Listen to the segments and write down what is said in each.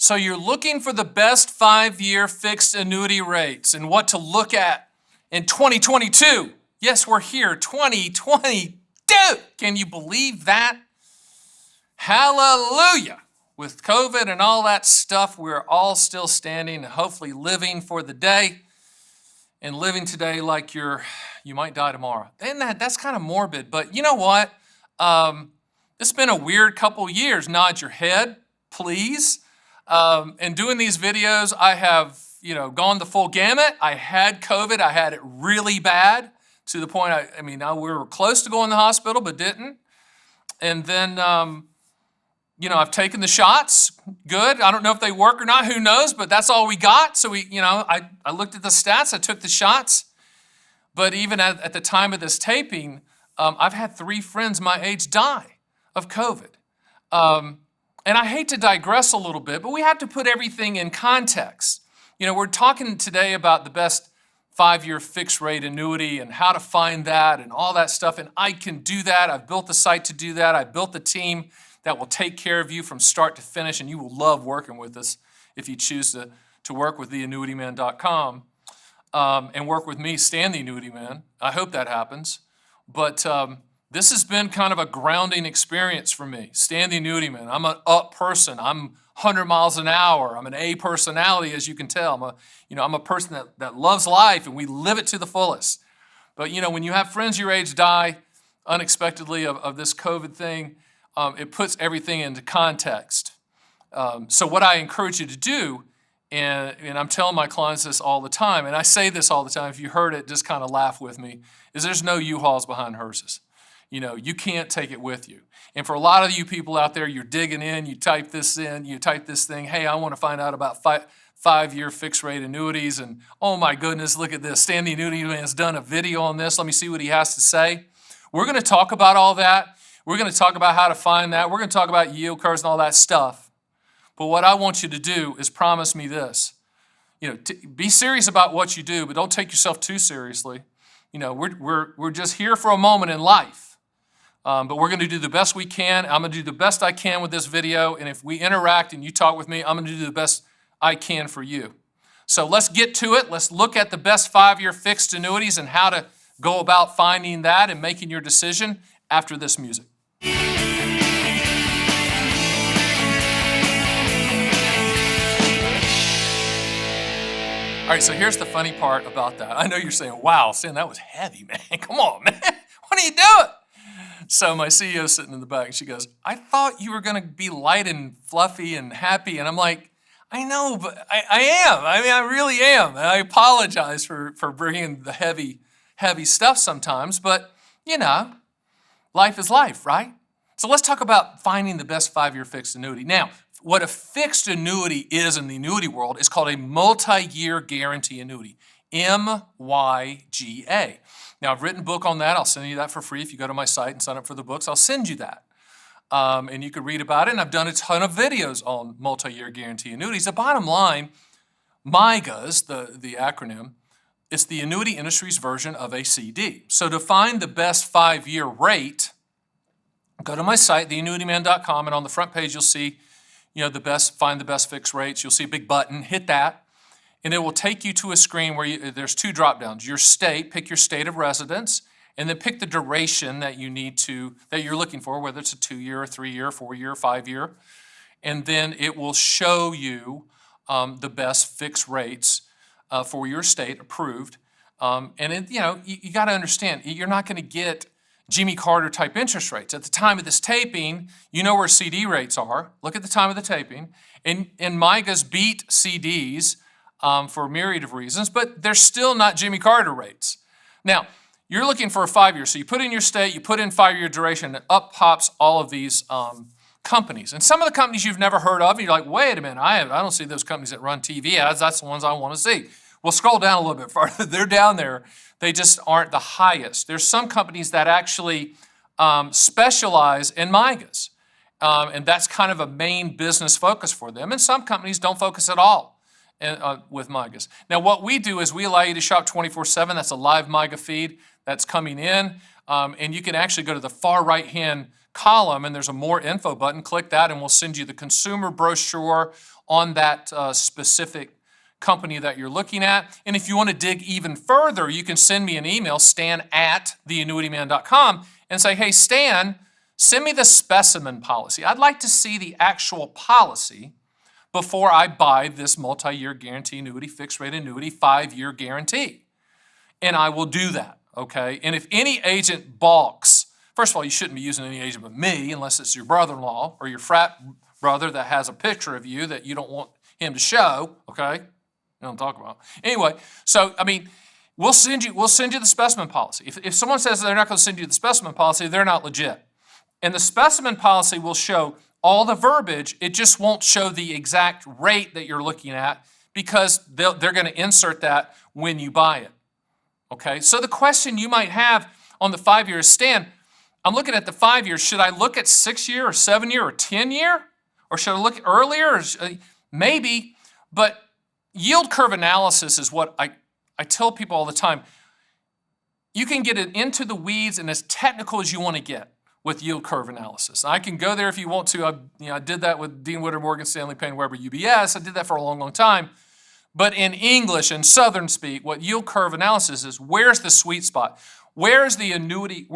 So you're looking for the best 5-year fixed annuity rates and what to look at in 2022. Yes, we're here, 2022. Can you believe that? Hallelujah. With COVID and all that stuff, we're all still standing and hopefully living for the day and living today like you might die tomorrow. And that's kind of morbid, but you know what? It's been a weird couple years. Nod your head, please. And doing these videos, I have, gone the full gamut. I had COVID. I had it really bad to the point, we were close to going to the hospital, but didn't. And then, I've taken the shots. Good. I don't know if they work or not. Who knows? But that's all we got. So I looked at the stats. I took the shots. But even at the time of this taping, I've had 3 friends my age die of COVID. And I hate to digress a little bit, but we have to put everything in context. We're talking today about the best 5-year fixed rate annuity and how to find that and all that stuff. And I can do that. I've built the site to do that. I built the team that will take care of you from start to finish. And you will love working with us if you choose to work with theannuityman.com and work with me, Stan the Annuity Man. I hope that happens. But this has been kind of a grounding experience for me. Stan the Annuity Man. I'm an up person. I'm 100 miles an hour. I'm an A personality, as you can tell. I'm a person that loves life, and we live it to the fullest. But, when you have friends your age die unexpectedly of this COVID thing, it puts everything into context. So what I encourage you to do, and I'm telling my clients this all the time, and I say this all the time, if you heard it, just kind of laugh with me, is there's no U-Hauls behind hearses. You can't take it with you. And for a lot of you people out there, you're digging in, you type this in, you type this thing, hey, I want to find out about 5-year fixed rate annuities, and oh my goodness, look at this. Stan the Annuity Man has done a video on this. Let me see what he has to say. We're going to talk about all that. We're going to talk about how to find that. We're going to talk about yield curves and all that stuff. But what I want you to do is promise me this. Be serious about what you do, but don't take yourself too seriously. We're just here for a moment in life. But we're going to do the best we can. I'm going to do the best I can with this video. And if we interact and you talk with me, I'm going to do the best I can for you. So let's get to it. Let's look at the best 5-year fixed annuities and how to go about finding that and making your decision after this music. All right, so here's the funny part about that. I know you're saying, wow, Stan, that was heavy, man. Come on, man. What are you doing? So my CEO's sitting in the back, and she goes, I thought you were going to be light and fluffy and happy. And I'm like, I know, but I am. I really am. And I apologize for bringing the heavy stuff sometimes. But, life is life, right? So let's talk about finding the best 5-year fixed annuity. Now, what a fixed annuity is in the annuity world is called a multi-year guarantee annuity, MYGA. Now, I've written a book on that. I'll send you that for free if you go to my site and sign up for the books. I'll send you that. And you can read about it. And I've done a ton of videos on multi-year guarantee annuities. The bottom line, MYGAs, the acronym, it's the annuity industry's version of a CD. So to find the best 5-year rate, go to my site, theannuityman.com, and on the front page you'll see, find the best fixed rates. You'll see a big button. Hit that. And it will take you to a screen where there's 2 drop downs. Your state, pick your state of residence, and then pick the duration that you're looking for, whether it's a 2-year, a 3-year, 4-year, 5-year. And then it will show you the best fixed rates for your state approved. And you got to understand, you're not going to get Jimmy Carter type interest rates. At the time of this taping, you know where CD rates are. Look at the time of the taping. And MYGAs beat CDs for a myriad of reasons, but they're still not Jimmy Carter rates. Now, you're looking for a 5-year, so you put in your state, you put in 5-year duration, and up pops all of these companies. And some of the companies you've never heard of, and you're like, wait a minute, I don't see those companies that run TV ads. That's the ones I want to see. Well, scroll down a little bit farther. They're down there. They just aren't the highest. There's some companies that actually specialize in MYGAs, and that's kind of a main business focus for them. And some companies don't focus at all with MYGAs. Now, what we do is we allow you to shop 24/7. That's a live MYGA feed that's coming in, and you can actually go to the far right-hand column, and there's a more info button. Click that and we'll send you the consumer brochure on that specific company that you're looking at. And if you want to dig even further, you can send me an email, stan@theannuityman.com, and say, hey, Stan, send me the specimen policy. I'd like to see the actual policy before I buy this multi-year guarantee annuity, fixed rate annuity, 5-year guarantee. And I will do that, okay? And if any agent balks, first of all, you shouldn't be using any agent but me unless it's your brother-in-law or your frat brother that has a picture of you that you don't want him to show, okay? You don't talk about. Anyway, so, I mean, we'll send you the specimen policy. If someone says they're not going to send you the specimen policy, they're not legit. And the specimen policy will show all the verbiage. It just won't show the exact rate that you're looking at because they're going to insert that when you buy it. Okay, so the question you might have on the 5-year is, Stan, I'm looking at the 5 years. Should I look at 6-year or 7-year or 10-year? Or should I look earlier? Maybe, but yield curve analysis is what I tell people all the time. You can get it into the weeds and as technical as you want to get with yield curve analysis. I can go there if you want to. I did that with Dean Witter, Morgan Stanley, Payne Weber, UBS. I did that for a long, long time. But in English and Southern speak, what yield curve analysis is, where's the sweet spot? Where's the annuity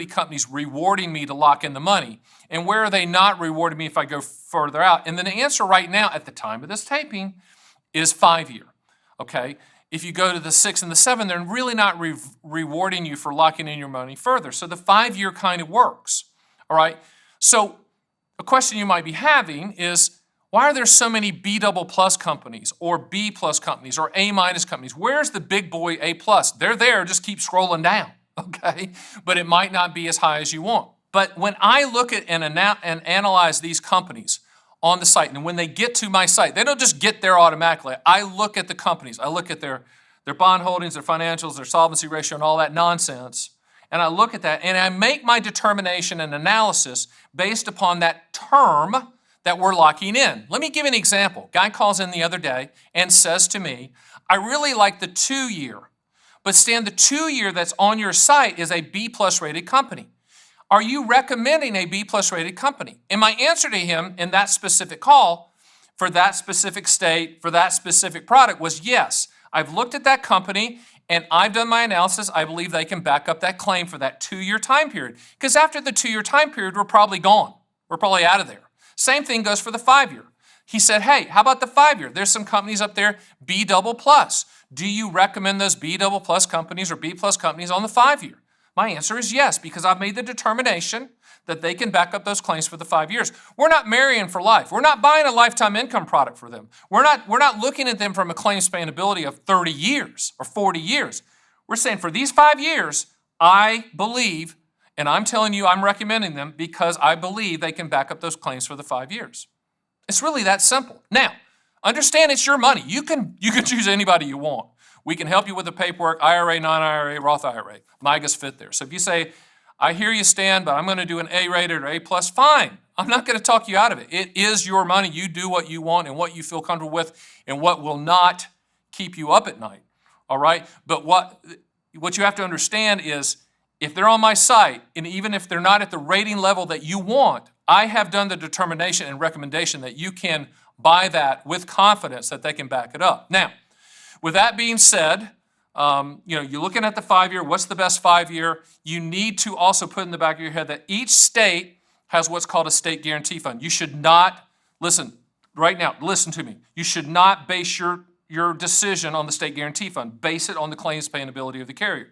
companies rewarding me to lock in the money? And where are they not rewarding me if I go further out? And then the answer right now at the time of this taping is 5-year, okay? If you go to the 6 and the 7, they're really not rewarding you for locking in your money further. So the 5-year kind of works, all right? So a question you might be having is, why are there so many B double plus companies or B plus companies or A minus companies? Where's the big boy A plus? They're there, just keep scrolling down, okay? But it might not be as high as you want. But when I look at and analyze these companies on the site, and when they get to my site, they don't just get there automatically. I look at the companies. I look at their bond holdings, their financials, their solvency ratio, and all that nonsense. And I look at that, and I make my determination and analysis based upon that term that we're locking in. Let me give you an example. Guy calls in the other day and says to me, I really like the 2-year, but Stan, the 2-year that's on your site is a B plus rated company. Are you recommending a B plus rated company? And my answer to him in that specific call for that specific state, for that specific product was yes. I've looked at that company and I've done my analysis. I believe they can back up that claim for that 2-year time period. Because after the 2-year time period, we're probably gone. We're probably out of there. Same thing goes for the 5-year. He said, hey, how about the 5-year? There's some companies up there, B double plus. Do you recommend those B double plus companies or B plus companies on the 5-year? My answer is yes, because I've made the determination that they can back up those claims for the 5 years. We're not marrying for life. We're not buying a lifetime income product for them. We're not looking at them from a claim spanability of 30 years or 40 years. We're saying for these 5 years, I believe, and I'm telling you I'm recommending them because I believe they can back up those claims for the 5 years. It's really that simple. Now, understand it's your money. You can choose anybody you want. We can help you with the paperwork, IRA, non-IRA, Roth IRA. MIGAs fit there. So if you say, I hear you, Stan, but I'm going to do an A-rated or A+, fine. I'm not going to talk you out of it. It is your money. You do what you want and what you feel comfortable with and what will not keep you up at night, all right? But what you have to understand is if they're on my site, and even if they're not at the rating level that you want, I have done the determination and recommendation that you can buy that with confidence that they can back it up. Now, with that being said, you're looking at the 5-year. What's the best 5-year? You need to also put in the back of your head that each state has what's called a state guarantee fund. You should not, listen to me. You should not base your decision on the state guarantee fund. Base it on the claims payability of the carrier.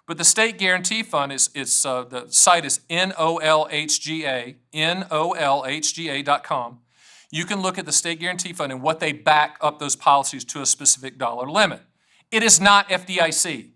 But the state guarantee fund the site is NOLHGA.com. You can look at the state guarantee fund and what they back up those policies to a specific dollar limit. It is not FDIC.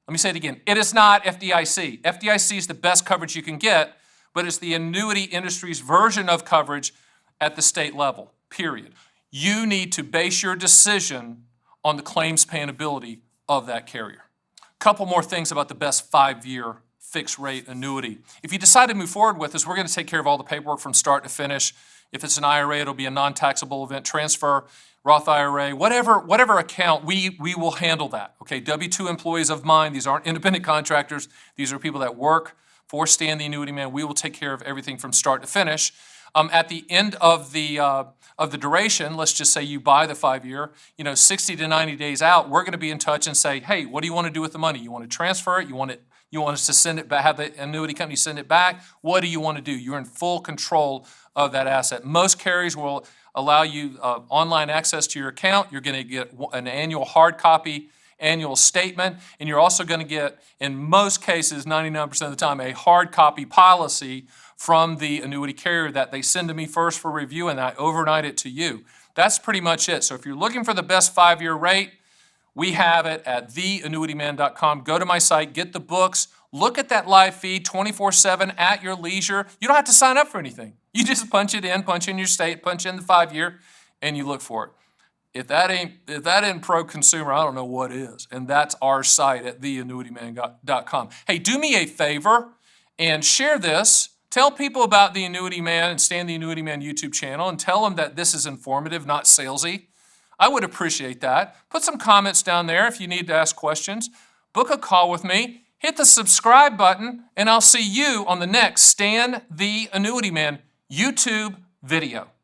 Let me say it again. It is not FDIC. FDIC is the best coverage you can get, but it's the annuity industry's version of coverage at the state level, period. You need to base your decision on the claims payability of that carrier. A couple more things about the best 5-year fixed rate annuity. If you decide to move forward with this, we're going to take care of all the paperwork from start to finish. If it's an IRA, it'll be a non-taxable event transfer, Roth IRA, whatever account, we will handle that. Okay, W-2 employees of mine, these aren't independent contractors. These are people that work for Stan the Annuity Man. We will take care of everything from start to finish. At the end of the duration, let's just say you buy the 5-year, 60 to 90 days out, we're going to be in touch and say, hey, what do you want to do with the money? You want to transfer it? You want us to send it back, have the annuity company send it back? What do you want to do? You're in full control of that asset. Most carriers will allow you online access to your account. You're going to get an annual hard copy annual statement, and you're also going to get, in most cases, 99% of the time, a hard copy policy from the annuity carrier that they send to me first for review, and I overnight it to you. That's pretty much it. So if you're looking for the best 5-year rate, we have it at theannuityman.com. Go to my site, get the books, look at that live feed 24/7 at your leisure. You don't have to sign up for anything. You just punch in your state, punch in the 5-year, and you look for it. If that ain't pro-consumer, I don't know what is. And that's our site at theannuityman.com. Hey, do me a favor and share this. Tell people about the Annuity Man and Stan the Annuity Man YouTube channel, and tell them that this is informative, not salesy. I would appreciate that. Put some comments down there if you need to ask questions. Book a call with me. Hit the subscribe button, and I'll see you on the next Stan the Annuity Man YouTube video.